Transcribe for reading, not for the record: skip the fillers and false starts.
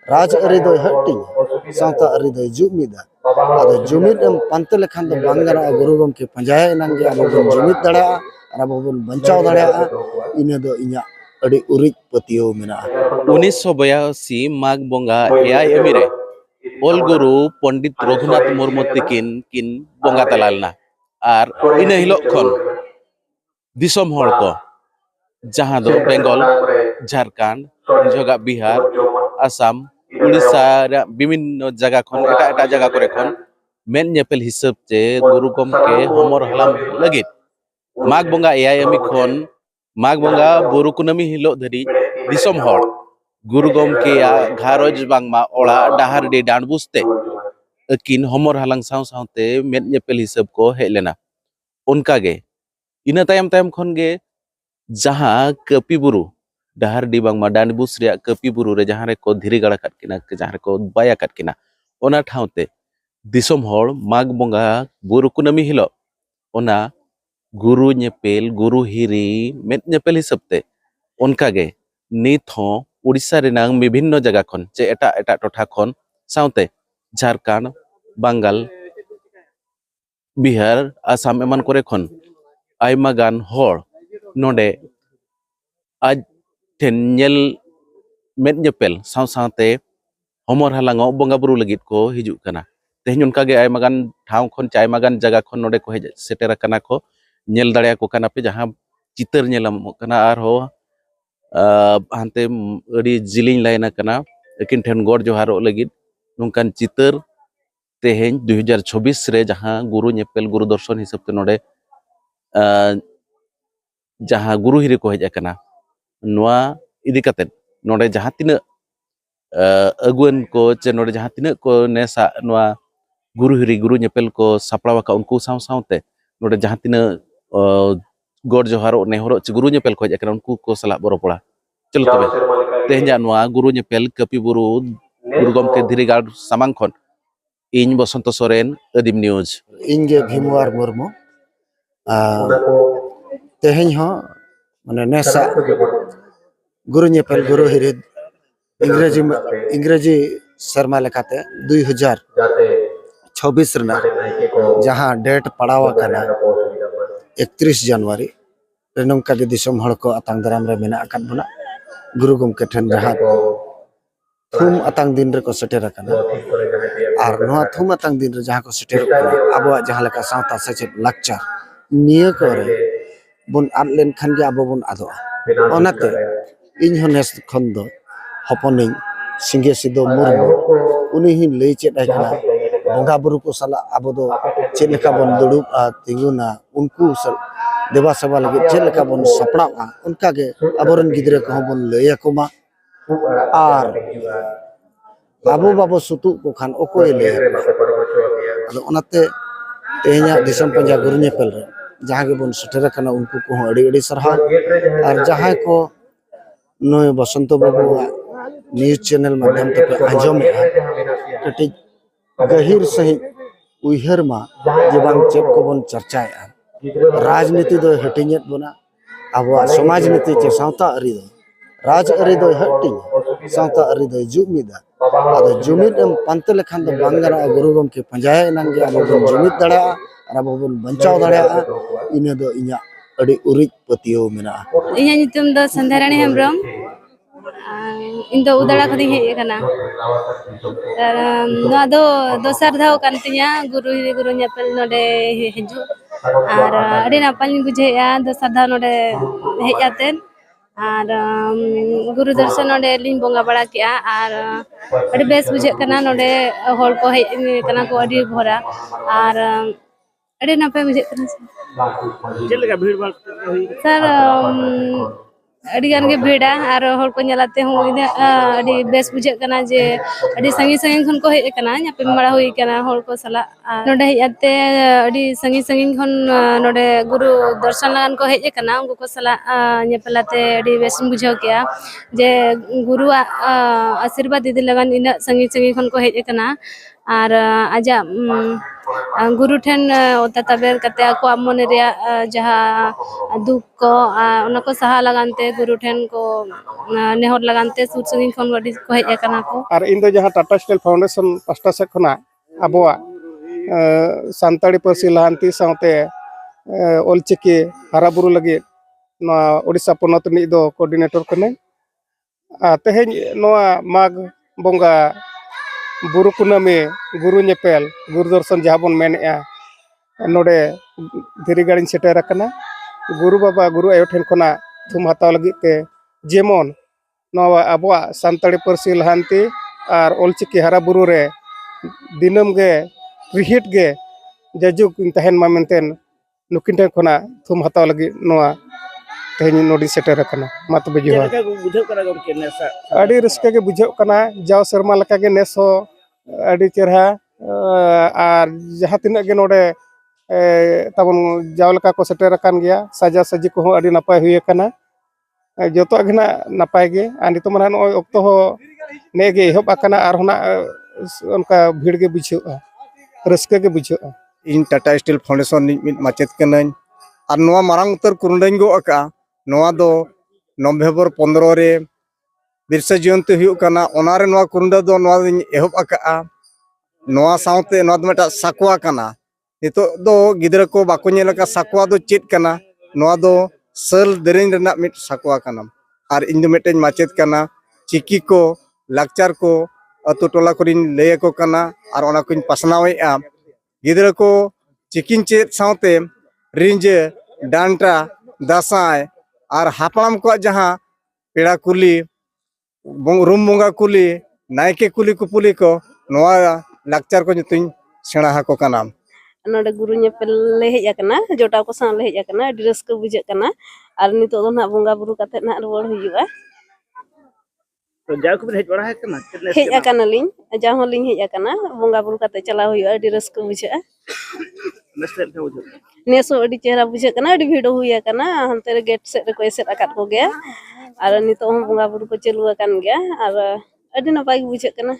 राज अरी दो हटिंग सावता अरी दो जुमिदा आदो जुमिद एम पंत लेखान दो बांगरा गुरु गमके पंजाय नंगे अब जुमिद दड़ा और अब बंचाव दड़ा इने दो इnya अड़ी उरिज पतियो मेना 1982 माघ बंगा एआई एमिरे ओल गुरु पंडित रघुनाथ मुर्मू तिकिन किन बंगा तलालना और इन हिलोग खन दिसोम हड़ को जहां दो बेंगल झारखंड जगह बिहार आसाम उड़ीसा विभिन्न जगह खन एटा जगह करे खन मेन नेपेल हिसाब से गुरु गमके हमर हलाम लगित माघ बंगा एआई एमि खन माघ बंगा बुरु कुनामी हिलो धरी दिसोम हड़ गुरु गमके घारज बांगमा ओड़ा डाहार दे डांडबुसते अकिन हमर हलांग साव सावते मेन नेपेल हिसाब को हेलेना उनका गे इन तायम तायम खन गे जहां कपि बुरु डाहार डी बांगमा डांडबुस रे कपि बुरु रे जहां रे को धीरे गड़ा काट किना जहां रे को बाया काट किना ओना ठावते दिसोम हड़ माघ बंगा बुरु कुनामी हिलो ओना गुरु नेपेल गुरु हिरी मेन नेपेल हिसाबते उनका गे नित हो उड़ीसा रेनांग विभिन्न जगह खन जे एटा एटा टोठा खन सावते झारखंड बांगाल बिहार आसाम एमान करे खन आयमा गान हड़ नोडे आज टेनियल मेद नेपेल साव सावते हमर हालांगो बंगा बुरु लगित को हिजु कना तेहन उनका गे आयमा गान ठाव खन चायमा गान जगह खन नोडे को हेज सेटेरा कना को नेल दाड़िया को कना पे जहां चितर नेलम कना आर हो हानते अड़ी जिलिंग लाइना कना एकिन ठेन गॉड जोहारो लगित नुंकान चितर तेहेन 2026 रे जहां गुरु नेपेल गुरु दर्शन हिसाब ते नोडे जहां गुरु हिरी को हेज कना नोआ इदी कते नोडे जहां तिना अगुन को चे नोडे जहां तिना को नेसा नोआ गुरु हिरी गुरु नेपेल को सापड़ावा का उनको साव सावते नोडे जहां तिना गॉड जोहारो नेहरो चे गुरु नेपेल को हेज कना उनको को सला बरो पड़ा चलो तबे तेहन नोआ गुरु नेपेल कपि बुरु गुरु गमके धीरे गाड़ सामांग खन इन बसंत सोरेन अदिम न्यूज इंगे भीमवार मुर्मू तेहन हो माने नेसा गुरु नेपेल गुरु हिरी इंग्रेजी शर्मा लेखाते 2026 रना जहां डेट पड़ावा कना 31 जनवरी नौका के दिसोम हड़ को आतांग दाराम रे मेना अकाद बना गुरु गमके ठन जहां थुम आतांग दिन रे को सेटेर कना और नोआ थुम आतांग दिन रे जहां को सेटेर कना आबो जहां लेका सावता सेचेत लाक्चर निये करे बुन आद लेन खान गे आबो बुन आदो ओनाते इन होनेस खन दो हपनिंग सिंगे सिदो मुर्मू उनी ही लई चेत आइकना बंगा बुरु को सला आबो दो चेत लेका बन दुड़ुब तिंगुना उनको देवा सेवा लगे चेत लेका बन सपड़ावा उनका के आबोरन गिदरे को बन लई आकोमा और बाबू बाबू सुतु को खान ओकोय ले आदो ओनाते तेहना दिसम पंजा गुरु नेपेल रे जहां के बन सेटेर कना उनको को अड़ी अड़ी सरहाव और जहां को नय बसंत बाबू न्यूज चैनल माध्यम ते आंजम कटी गहिर सही उइहर मा जे बांग चेक को बन चर्चाया राजनीति दो हटिंगेत बना आबो समाज नीति चे सावता अरी दो राज अरी दो हटिंग सावता अरी दो जुमिदा आदो जुमिद एम पंत लेखान दो बांगरा गुरु गमके पंजाय नंगे अब जुमिद दड़ा और अब बंचाव दड़ा इने दो इnya अड़ी उरिज पतियो मेना इnya नितुम दो संध्यारानी हेम्ब्रम इन दो उदड़ा खदी हे कना नोआ दो दोसर धाव कानतिया गुरु हिरी गुरु नेपेल नोडे हिजु और अड़ी नापाई बुझेया दोसर धाव नोडे हेजातेन और गुरु दर्शन नोडे लिंग बोंगा बड़ा किया और अड़ी बेस बुझे कना नोडे होल को हे कना को अड़ी भरा और अड़ी नापाई बुझे कना जेलगा भीड़ भाड़ सर अड़ी गान के भीड़ा और होल को नेलाते हूं अड़ी बेस बुझे कना जे अड़ी संगी संगी खन को हे कना या पे मड़ा हुई कना होल को सला नोडे हेते अड़ी संगी संगी खन नोडे गुरु दर्शन लगान को हे कना उनको को सला नेपलाते अड़ी बेस बुझो किया जे गुरु आशीर्वाद दीदी लगान इन संगी संगी खन को हे कना ᱟᱨ ᱟᱡᱟᱜ ᱜᱩᱨᱩ ᱴᱷᱮᱱ ᱚᱛᱟ ᱛᱟᱵᱮᱨ ᱠᱟᱛᱮ ᱟᱠᱚᱣᱟᱜ ᱢᱚᱱᱮ ᱨᱮᱭᱟᱜ ᱡᱟᱦᱟᱸ ᱫᱩᱠ ᱠᱚ ᱚᱱᱟ ᱠᱚ ᱥᱟᱦᱟ ᱞᱟᱜᱟᱱ ᱛᱮ ᱜᱩᱨᱩ ᱴᱷᱮᱱ ᱠᱚ ᱱᱮᱦᱚᱨ ᱞᱟᱜᱟᱱ te ᱥᱩᱨ ᱥᱟᱺᱜᱤᱧ ᱠᱷᱚᱱ ᱟᱹᱰᱤ ᱠᱚ ᱦᱮᱡ ᱟᱠᱟᱱᱟ ko ᱟᱨ ᱤᱧ ᱫᱚ ᱡᱟᱦᱟᱸ ᱴᱟᱴᱟ ᱥᱴᱤᱞ ᱯᱷᱟᱣᱩᱱᱰᱮᱥᱚᱱ ᱯᱟᱥᱴᱟ ᱥᱮᱫ ᱠᱷᱚᱱᱟᱜ ᱟᱵᱚᱣᱟᱜ ᱥᱟᱱᱛᱟᱲᱤ ᱯᱟᱹᱨᱥᱤ ᱞᱟᱦᱟᱱᱛᱤ ᱥᱟᱶᱛᱮ ᱚᱞᱪᱤᱠᱤ ᱦᱟᱨᱟᱵᱩᱨᱩ ᱞᱟᱹᱜᱤᱫ ᱱᱚᱣᱟ ᱳᱰᱤᱥᱟ ᱯᱚᱱᱚᱛ ᱨᱤᱱᱤᱡ ᱫᱚ ᱠᱳᱚᱨᱰᱤᱱᱮᱴᱚᱨ ᱠᱟᱹᱱᱟᱹᱧ ᱟᱨ ᱛᱮᱦᱮᱧ ᱱᱚᱣᱟ ᱢᱟᱜᱽ ᱵᱚᱸᱜᱟ ᱵᱩᱨᱩ ᱠᱩᱱᱟᱹᱢᱤ ᱜᱩᱨᱩ ᱧᱮᱯᱮᱞ ᱜᱩᱨᱩ ᱫᱚᱨশᱚᱱ ᱡᱟᱦᱟᱸ ᱵᱚᱱ ᱢᱮᱱᱮᱜᱼᱟ ᱱᱚᱰᱮ ᱫᱷᱤᱨᱤ ᱜᱟᱲᱤᱧ ᱥᱮᱴᱮᱨ ᱟᱠᱟᱱᱟ ᱜᱩᱨᱩ ᱵᱟᱵᱟ ᱜᱩᱨᱩ ᱟᱭᱳ ᱴᱷᱮᱱ ᱠᱷᱚᱱᱟᱜ ᱛᱷᱩᱢ ᱦᱟᱛᱟᱣ ᱞᱟᱹᱜᱤᱫ te ᱡᱮᱢᱚᱱ ᱱᱚᱣᱟ ᱟᱵᱚᱣᱟᱜ ᱥᱟᱱᱛᱟᱲᱤ ᱯᱟᱹᱨᱥᱤ ᱞᱟᱦᱟᱱᱛᱤ ᱟᱨ ᱚᱞᱪᱤᱠᱤ ᱦᱟᱨᱟᱵᱩᱨᱩ ᱨᱮ ᱫᱤᱱᱟᱹᱢ ᱜᱮ ᱨᱤᱦᱤᱴ ᱜᱮ ᱡᱟᱡᱩᱜ ᱛᱟᱦᱮᱱ ᱢᱟ ᱢᱮᱱᱛᱮ ᱱᱩᱠᱤᱱ ᱴᱷᱮᱱ ᱠᱷᱚᱱᱟᱜ ᱛᱷᱩᱢ ᱦᱟᱛᱟᱣ ᱞᱟᱹᱜᱤᱫ ᱱᱚᱣᱟ ᱛᱮᱦᱮᱧ ᱱᱚᱰᱮ ᱥᱮᱴᱮर ᱟᱠᱟᱱᱟ ᱢᱟ ᱛᱚᱵᱮ ᱡᱚᱦᱟᱨ ᱟᱹᱰᱤ ᱨᱟᱹᱥᱠᱟᱹ ᱜᱮ ᱵᱩᱡᱷᱟᱹᱜ ᱠᱟᱱᱟ ᱡᱟᱣ ᱥᱮᱨᱢᱟ ᱞᱮᱠᱟᱜᱮ ᱱᱮᱥ ᱦᱚᱸ ᱟᱹᱰᱤ ᱪᱮᱨᱦᱟ ᱟᱨ ᱡᱟᱦᱟᱸ ᱛᱤᱱᱟᱹᱜ ᱜᱮ ᱱᱚᱰᱮ ᱛᱟᱵᱚᱱ ᱡᱟᱣ ᱞᱮᱠᱟ ᱠᱚ ᱥᱮᱴᱮर ᱟᱠᱟᱱ ᱜᱮᱭᱟ ᱥᱟᱡᱟ ᱥᱟᱡᱤ ᱠᱚᱦᱚᱸ ᱟᱹᱰᱤ ᱱᱟᱯᱟᱭ ᱦᱩᱭ ᱟᱠᱟᱱᱟ ᱡᱚᱛᱚᱣᱟᱜ ᱜᱮ ᱱᱟᱜ ᱱᱟᱯᱟᱭ ᱜᱮ ᱟᱨ ᱱᱤᱛᱚᱜ ᱢᱟ ᱱᱚᱜᱼᱚᱭ ᱚᱠᱛᱚ ᱦᱚᱸ ᱱᱮᱜᱮ ᱮᱦᱚᱵ ᱟᱠᱟᱱᱟ ᱟᱨ ᱦᱚᱸ ᱚᱱᱠᱟ ᱵᱷᱤᱲ ᱜᱮ ᱵᱩᱡᱷᱟᱹᱜᱼᱟ ᱨᱟᱹᱥᱠᱟᱹ ᱜᱮ ᱵᱩᱡᱷᱟᱹᱜᱼᱟ ᱤᱧ ᱴᱟᱴᱟ ᱥᱴᱤᱞ ᱯᱷᱟᱣᱩᱱᱰᱮᱥᱚᱱ ᱨᱤᱱᱤᱡ ᱢᱤᱫ ᱢᱟᱪᱮᱫ ᱠᱟᱹᱱᱟᱹᱧ ᱟᱨ ᱱᱚᱣᱟ ᱢᱟᱨᱟᱝ ᱩᱛᱟᱹᱨ ᱠᱩᱨᱩᱸᱰᱟᱹᱧ ᱜᱚᱜ ᱟᱠᱟᱜᱼᱟ ᱱᱚᱣᱟ ᱫᱚ ᱱᱚᱵᱷᱮᱢᱵᱚᱨ 15 ᱨᱮ ᱵᱤᱨᱥᱟᱹ ᱡᱚᱭᱚᱱᱛᱤ ᱦᱩᱭᱩᱜ ᱠᱟᱱᱟ ᱚᱱᱟᱨᱮ ᱱᱚᱣᱟ ᱠᱩᱨᱩᱸᱰᱟᱹ ᱫᱚ ᱱᱚᱣᱟ ᱫᱚᱧ ᱮᱦᱚᱵ ᱟᱠᱟᱜᱼᱟ ᱱᱚᱣᱟ ᱥᱟᱶᱛᱮ ᱱᱚᱣᱟ ᱫᱚ ᱢᱤᱫᱴᱟᱝ ᱥᱟᱠᱣᱟ ᱠᱟᱱᱟ ᱱᱤᱛᱚᱜ ᱫᱚ ᱜᱤᱫᱽᱨᱟᱹ ko ᱵᱟᱠᱚ ᱧᱮᱞ ᱟᱠᱟᱫ ᱥᱟᱠᱣᱟ ᱫᱚ ᱪᱮᱫ ᱠᱟᱱᱟ ᱱᱚᱣᱟ ᱫᱚ ᱥᱟᱹᱞ ᱫᱮᱨᱮᱧ ᱨᱮᱱᱟᱜ ᱢᱤᱫ ᱥᱟᱠᱣᱟ ᱠᱟᱱᱟ ᱟᱨ ᱤᱧ ᱫᱚ ᱢᱤᱫᱴᱮᱱ ᱢᱟᱪᱮᱫ ᱠᱟᱱᱟ ᱪᱤᱠᱤ ko ᱞᱟᱠᱪᱟᱨ ko ᱟᱛᱳ ᱴᱚᱞᱟ ᱠᱚᱨᱮᱧ ᱞᱟᱹᱭ ᱟᱠᱚ ᱠᱟᱱᱟ ᱟᱨ ᱚᱱᱟ ᱠᱚᱧ ᱯᱟᱥᱱᱟᱣᱮᱫᱼᱟ ᱜᱤᱫᱽᱨᱟᱹ ko ᱪᱤᱠᱤᱧ ᱪᱮᱫ ᱥᱟᱶᱛᱮ ᱨᱤᱸᱡᱷᱟᱹ ᱰᱟᱱᱴᱟ ᱫᱟᱸᱥᱟᱭ ᱟᱨ ᱦᱟᱯᱲᱟᱢ ᱠᱚᱣᱟᱜ ᱡᱟᱦᱟᱸ ᱯᱮᱲᱟ ᱠᱩᱞᱤ ᱨᱩᱢ ᱵᱚᱸᱜᱟ ᱠᱩᱞᱤ ᱱᱟᱭᱠᱮ ᱠᱩᱞᱤ ᱠᱩᱯᱩᱞᱤ ko ᱱᱚᱣᱟ ᱞᱟᱠᱪᱟᱨ ko ᱡᱚᱛᱚᱧ ᱥᱮᱬᱟ ᱟᱠᱚ ᱠᱟᱱᱟ ᱱᱚᱰᱮ ᱜᱩᱨᱩ ᱧᱮᱯᱮᱞ ᱞᱮ ᱦᱮᱡ ᱟᱠᱟᱱᱟ ᱡᱚᱴᱟᱣ ᱠᱚ ᱥᱟᱶ ᱞᱮ ᱦᱮᱡ ᱟᱠᱟᱱᱟ ᱟᱹᱰᱤ ᱨᱟᱹᱥᱠᱟᱹ ᱵᱩᱡᱷᱟᱹᱜ ᱠᱟᱱᱟ ᱟᱨ ᱱᱤᱛᱚᱜ ᱫᱚ ᱱᱟᱦᱟᱜ ᱵᱚᱸᱜᱟ ᱵᱩᱨᱩ ᱠᱟᱛᱮ ᱱᱟᱦᱟᱜ ᱨᱩᱣᱟᱹᱲ ᱦᱩᱭᱩᱜᱼᱟ ᱦᱮᱡ ᱟᱠᱟᱱᱟᱞᱤᱧ ᱡᱟᱣ ᱦᱚᱸᱞᱤᱧ ᱦᱮᱡ ᱟᱠᱟᱱᱟ ᱵᱚᱸᱜᱟ ᱵᱩᱨᱩ ᱠᱟᱛᱮ ᱪᱟᱞᱟᱣ ᱦᱩᱭᱩᱜᱼᱟ ᱟᱹᱰᱤ ᱨᱟᱹᱥᱠᱟᱹ ᱵᱩᱡᱷᱟᱹᱜᱼᱟ ᱱᱮᱥ ᱦᱚᱸ ᱟᱹᱰᱤ ᱪᱮᱦᱨᱟ ᱵᱩᱡᱷᱟᱹᱜ ᱠᱟᱱᱟ ᱟᱹᱰᱤ ᱵᱷᱤᱲ ᱦᱩᱭ ᱟᱠᱟᱱᱟ ᱦᱟᱱᱛᱮ ᱨᱮ ᱜᱮᱴ ᱥᱮᱫ ᱨᱮᱠᱚ ᱮᱥᱮᱫ ᱟᱠᱟᱫ ᱠᱚᱜᱮᱭᱟ ᱟᱨ ᱱᱤᱛᱚᱜ ᱦᱚᱸ ᱵᱚᱸᱜᱟ ᱵᱩᱨᱩ ᱠᱚ ᱪᱟᱹᱞᱩ ᱟᱠᱟᱱ ᱜᱮᱭᱟ ᱟᱨ ᱟᱹᱰᱤ ᱱᱟᱯᱟᱭ ᱜᱮ ᱵᱩᱡᱷᱟᱹᱜ ᱠᱟᱱᱟ